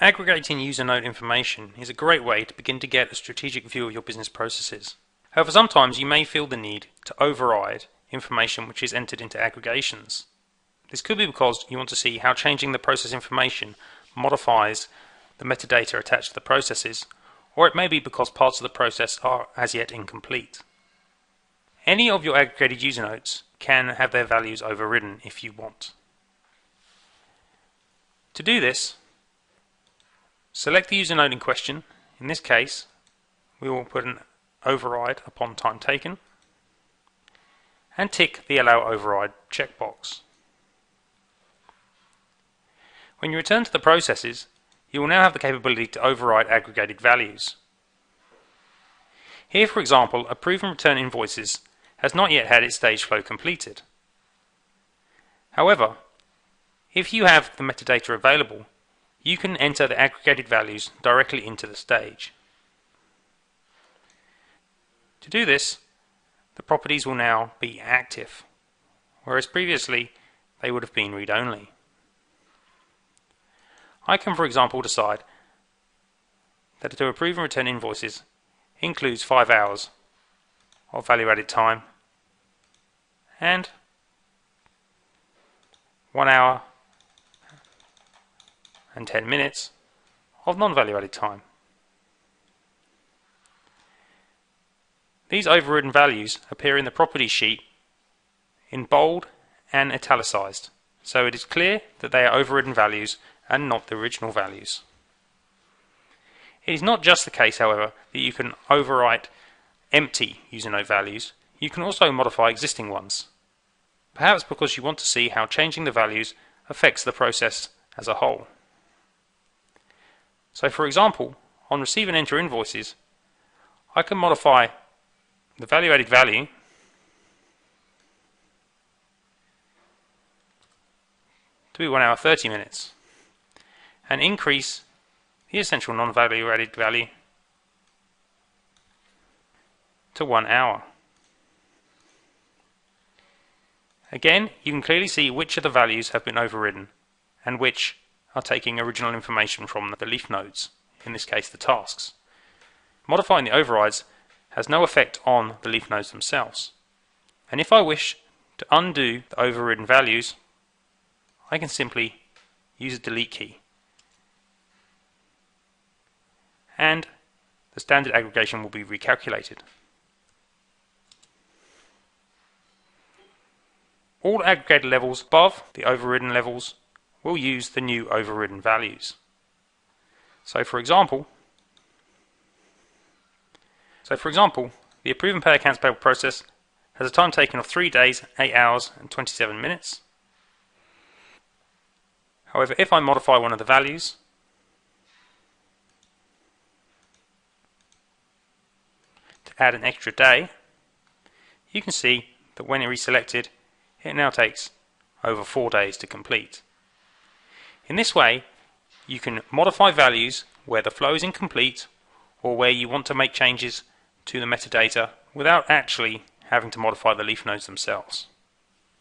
Aggregating user node information is a great way to begin to get a strategic view of your business processes. However, sometimes you may feel the need to override information which is entered into aggregations. This could be because you want to see how changing the process information modifies the metadata attached to the processes, or it may be because parts of the process are as yet incomplete. Any of your aggregated user nodes can have their values overridden if you want. To do this, select the user node in question. In this case, we will put an override upon time taken and tick the Allow Override checkbox. When you return to the processes, you will now have the capability to override aggregated values. Here, for example, Approve and Return Invoices has not yet had its stage flow completed. However, if you have the metadata available, you can enter the aggregated values directly into the stage. To do this, the properties will now be active, whereas previously they would have been read-only. I can, for example, decide that to approve and return invoices includes 5 hours of value-added time and 1 hour and 10 minutes of non-value-added time. These overridden values appear in the properties sheet in bold and italicized, so it is clear that they are overridden values and not the original values. It is not just the case, however, that you can overwrite empty user node values. You can also modify existing ones, perhaps because you want to see how changing the values affects the process as a whole. So, for example, on Receive and Enter Invoices, I can modify the value-added value to be 1 hour 30 minutes and increase the essential non-value-added value to 1 hour. Again, you can clearly see which of the values have been overridden and which are taking original information from the leaf nodes, in this case the tasks. Modifying the overrides has no effect on the leaf nodes themselves. And if I wish to undo the overridden values, I can simply use a delete key. And the standard aggregation will be recalculated. All aggregated levels above the overridden levels will use the new overridden values. So for example, the Approve and Pay Accounts Payable process has a time taken of 3 days, 8 hours and 27 minutes. However, if I modify one of the values to add an extra day, you can see that when reselected, it now takes over 4 days to complete. In this way, you can modify values where the flow is incomplete or where you want to make changes to the metadata without actually having to modify the leaf nodes themselves.